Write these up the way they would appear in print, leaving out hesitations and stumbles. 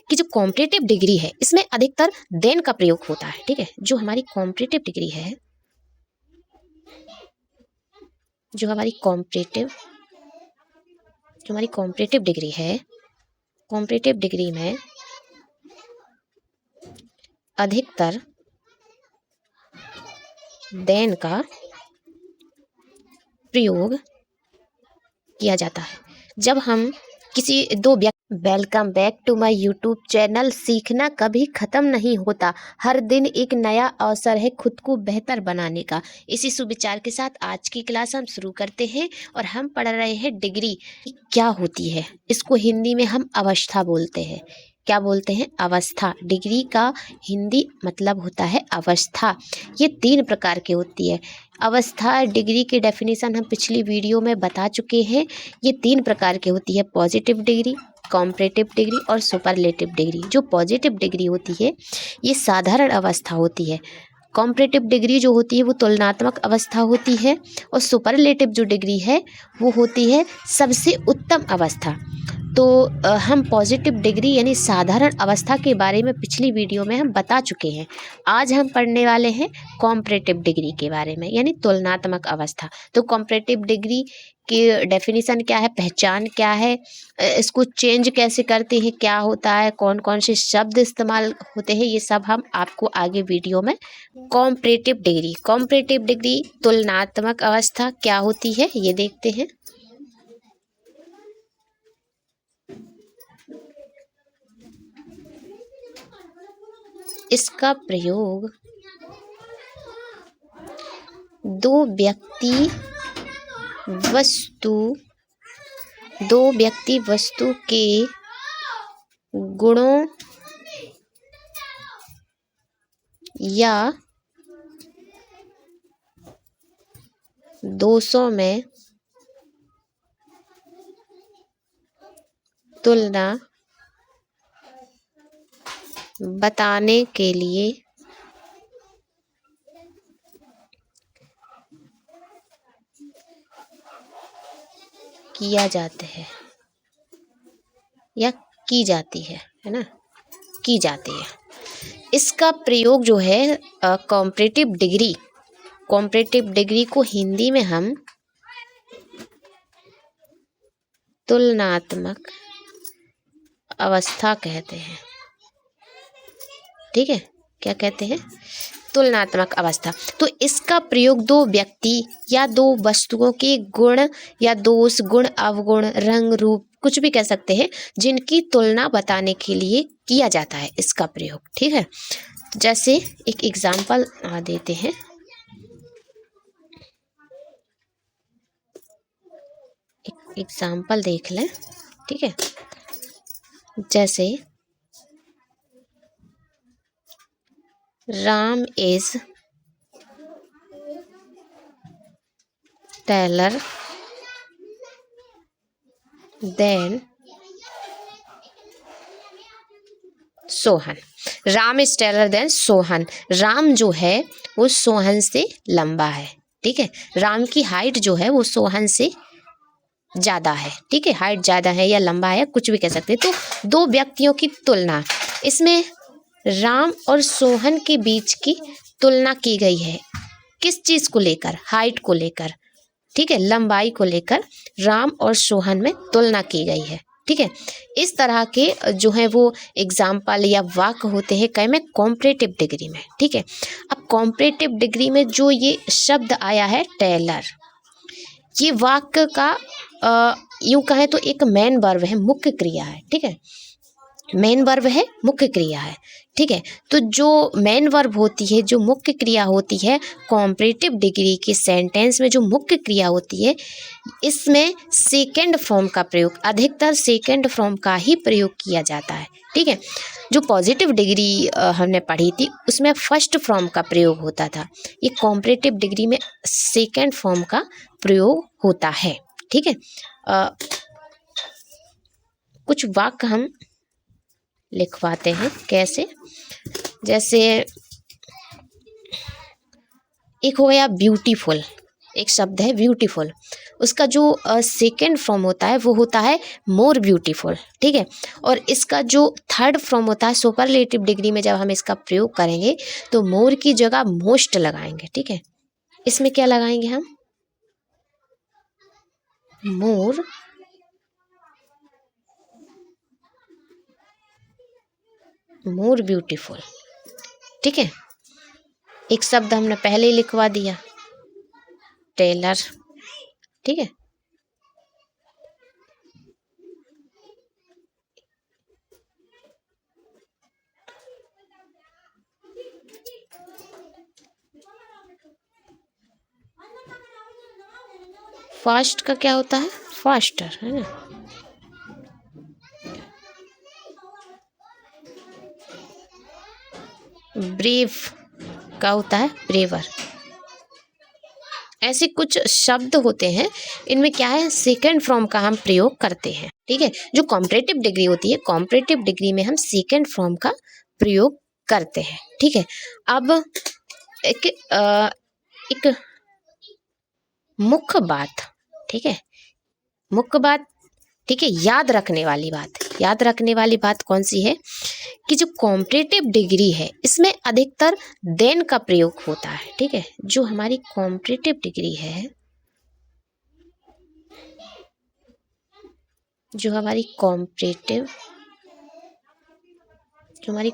कि जो comparative degree है इसमें अधिकतर देन का प्रयोग होता है। ठीक है, जो हमारी कॉम्परेटिव डिग्री है, जो हमारी कॉम्परेटिव डिग्री है, कॉम्परेटिव डिग्री में अधिकतर देन का प्रयोग किया जाता है। जब हम किसी दो व्यक्ति welcome back to my YouTube channel. सीखना कभी ख़त्म नहीं होता, हर दिन एक नया अवसर है खुद को बेहतर बनाने का। इसी सुविचार के साथ आज की क्लास हम शुरू करते हैं और हम पढ़ रहे हैं डिग्री क्या होती है। इसको हिंदी में हम अवस्था बोलते हैं। क्या बोलते हैं? अवस्था। डिग्री का हिंदी मतलब होता है अवस्था। ये 3 प्रकार की होती है। अवस्था डिग्री की डेफिनेशन हम पिछली वीडियो में बता चुके हैं। ये 3 प्रकार की होती है, पॉजिटिव डिग्री, कॉम्परेटिव डिग्री और सुपरलेटिव डिग्री। जो पॉजिटिव डिग्री होती है ये साधारण अवस्था होती है। कॉम्परेटिव डिग्री जो होती है वो तुलनात्मक अवस्था होती है और सुपरलेटिव जो डिग्री है वो होती है सबसे उत्तम अवस्था। तो हम पॉजिटिव डिग्री यानी साधारण अवस्था के बारे में पिछली वीडियो में हम बता चुके हैं। आज हम पढ़ने वाले हैं कॉम्परेटिव डिग्री के बारे में यानी तुलनात्मक अवस्था। तो कॉम्परेटिव डिग्री की डेफिनेशन क्या है, पहचान क्या है, इसको चेंज कैसे करते हैं, क्या होता है, कौन कौन से शब्द इस्तेमाल होते हैं, ये सब हम आपको आगे वीडियो में। कॉम्परेटिव डिग्री तुलनात्मक अवस्था क्या होती है ये देखते हैं। इसका प्रयोग दो व्यक्ति वस्तु के गुणों या दोषों में तुलना बताने के लिए किया जाता है या की जाती है ना, की जाती है। इसका प्रयोग जो है कॉम्परेटिव डिग्री को हिंदी में हम तुलनात्मक अवस्था कहते हैं। ठीक है, क्या कहते हैं? तुलनात्मक अवस्था। तो इसका प्रयोग दो व्यक्ति या दो वस्तुओं के गुण या दोष, गुण अवगुण, रंग रूप, कुछ भी कह सकते हैं, जिनकी तुलना बताने के लिए किया जाता है इसका प्रयोग। ठीक है, जैसे एक एग्जाम्पल देते हैं। एक एग्जाम्पल देख लें। ठीक है, जैसे Ram is taller than Sohan. Ram is taller than Sohan. Ram जो है वो सोहन से लंबा है। ठीक है, राम की हाइट जो है वो सोहन से ज़्यादा है। ठीक है, हाइट ज़्यादा है या लंबा है, कुछ भी कह सकते हैं। तो दो व्यक्तियों की तुलना, इसमें राम और सोहन के बीच की तुलना की गई है। किस चीज़ को लेकर? हाइट को लेकर। ठीक है, लंबाई को लेकर राम और सोहन में तुलना की गई है। ठीक है, इस तरह के जो है वो एग्जाम्पल या वाक्य होते हैं कई में कॉम्परेटिव डिग्री में। ठीक है, अब कॉम्परेटिव डिग्री में जो ये शब्द आया है टेलर, ये वाक्य का यूँ कहें तो एक मेन वर्ब है, मुख्य क्रिया है। ठीक है, मेन वर्ब है, मुख्य क्रिया है। ठीक है, तो जो मेन वर्ब होती है, जो मुख्य क्रिया होती है कॉम्परेटिव डिग्री के सेंटेंस में, जो मुख्य क्रिया होती है, इसमें सेकंड फॉर्म का प्रयोग, अधिकतर सेकंड फॉर्म का ही प्रयोग किया जाता है। ठीक है, जो पॉजिटिव डिग्री हमने पढ़ी थी उसमें फर्स्ट फॉर्म का प्रयोग होता था। ये कॉम्परेटिव डिग्री में सेकंड फॉर्म का प्रयोग होता है। ठीक है, कुछ वाक्य हम लिखवाते हैं। कैसे? जैसे एक हो गया ब्यूटीफुल, एक शब्द है ब्यूटीफुल। उसका जो सेकेंड फॉर्म होता है वो होता है मोर ब्यूटीफुल, ठीक है। और इसका जो थर्ड फॉर्म होता है सुपरलेटिव डिग्री में जब हम इसका प्रयोग करेंगे तो मोर की जगह मोस्ट लगाएंगे, ठीक है। इसमें क्या लगाएंगे हम, मोर मोर ब्यूटीफुल, ठीक है। एक शब्द हमने पहले ही लिखवा दिया, टेलर, ठीक है। फास्ट का क्या होता है, फास्टर, है ना। ब्रेव का होता है ब्रेवर। ऐसे कुछ शब्द होते हैं, इनमें क्या है, सेकंड फॉर्म का हम प्रयोग करते हैं, ठीक है। जो कॉम्परेटिव डिग्री होती है, कॉम्परेटिव डिग्री में हम सेकंड फॉर्म का प्रयोग करते हैं, ठीक है। अब एक मुख्य बात, ठीक है, मुख्य बात, ठीक है, याद रखने वाली बात, याद रखने वाली बात कौन सी है कि जो कॉम्परेटिव डिग्री है इसमें अधिकतर देन का प्रयोग होता है, ठीक है। जो हमारी कॉम्परेटिव डिग्री है, जो हमारी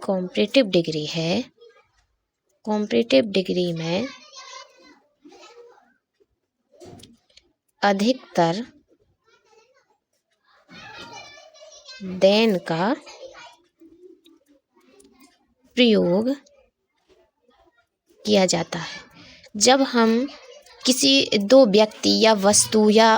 कॉम्परेटिव डिग्री है, कॉम्परेटिव डिग्री में अधिकतर देन का प्रयोग किया जाता है। जब हम किसी दो व्यक्ति या वस्तु या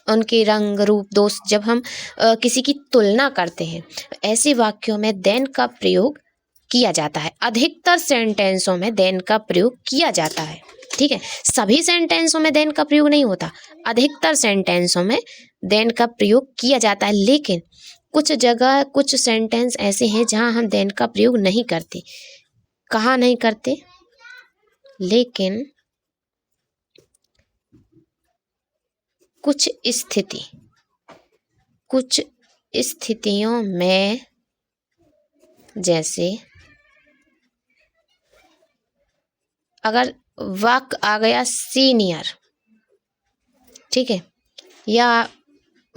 उनके रंग रूप दोष, जब हम किसी की तुलना करते हैं, ऐसे वाक्यों में देन का प्रयोग किया जाता है। अधिकतर सेंटेंसों में देन का प्रयोग किया जाता है, ठीक है। सभी सेंटेंसों में देन का प्रयोग नहीं होता, अधिकतर सेंटेंसों में देन का प्रयोग किया जाता है। लेकिन कुछ जगह कुछ सेंटेंस ऐसे हैं जहां हम देन का प्रयोग नहीं करते। कहाँ नहीं करते, लेकिन कुछ स्थितियों में, जैसे अगर वाक्य आ गया सीनियर, ठीक है, या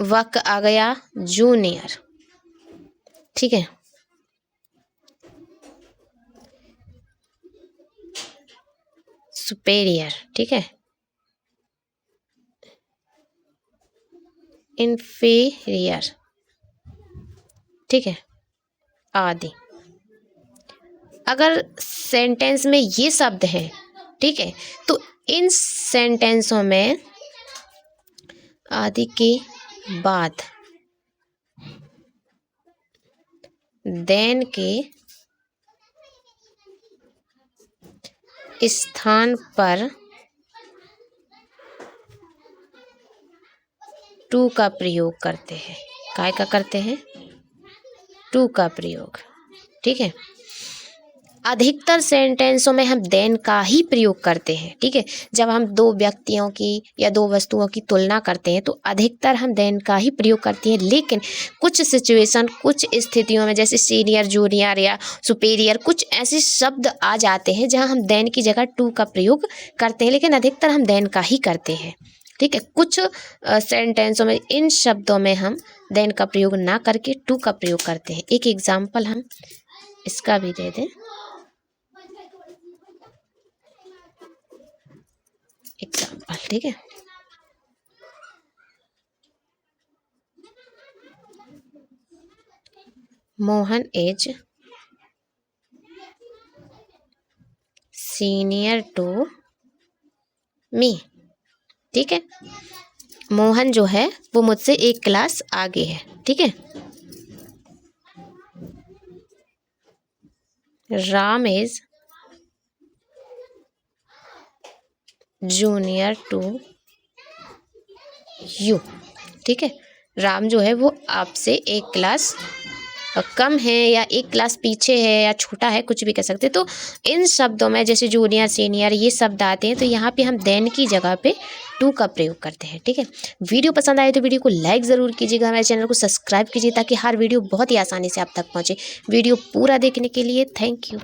वाक्य आ गया जूनियर, ठीक है, सुपेरियर, ठीक है, इन्फीरियर, ठीक है, आदि। अगर सेंटेंस में ये शब्द हैं, ठीक है, तो इन सेंटेंसों में आदि के बाद देन के स्थान पर टू का प्रयोग करते हैं। काय का करते हैं, टू का प्रयोग, ठीक है। अधिकतर सेंटेंसों में हम देन का ही प्रयोग करते हैं, ठीक है। जब हम दो व्यक्तियों की या दो वस्तुओं की तुलना करते हैं तो अधिकतर हम देन का ही प्रयोग करते हैं। लेकिन कुछ सिचुएशन, कुछ स्थितियों में, जैसे सीनियर, जूनियर या सुपेरियर, कुछ ऐसे शब्द आ जाते हैं जहां हम देन की जगह टू का प्रयोग करते हैं, लेकिन अधिकतर हम देन का ही करते हैं, ठीक है। कुछ सेंटेंसों में, इन शब्दों में हम देन का प्रयोग ना करके टू का प्रयोग करते हैं। एक एग्जाम्पल हम इसका भी दे दें। एग्जाम्पल, ठीक है, Mohan is senior to me, ठीक है। मोहन जो है वो मुझसे एक क्लास आगे है, ठीक है। Ram is junior to you, ठीक है। राम जो है वो आपसे एक क्लास कम है या एक क्लास पीछे है या छोटा है, कुछ भी कह सकते हैं। तो इन शब्दों में जैसे जूनियर, सीनियर ये शब्द आते हैं, तो यहाँ पे हम देन की जगह पे टू का प्रयोग करते हैं, ठीक है। वीडियो पसंद आए तो वीडियो को लाइक ज़रूर कीजिएगा, हमारे चैनल को सब्सक्राइब कीजिए ताकि हर वीडियो बहुत ही आसानी से आप तक पहुँचे। वीडियो पूरा देखने के लिए थैंक यू।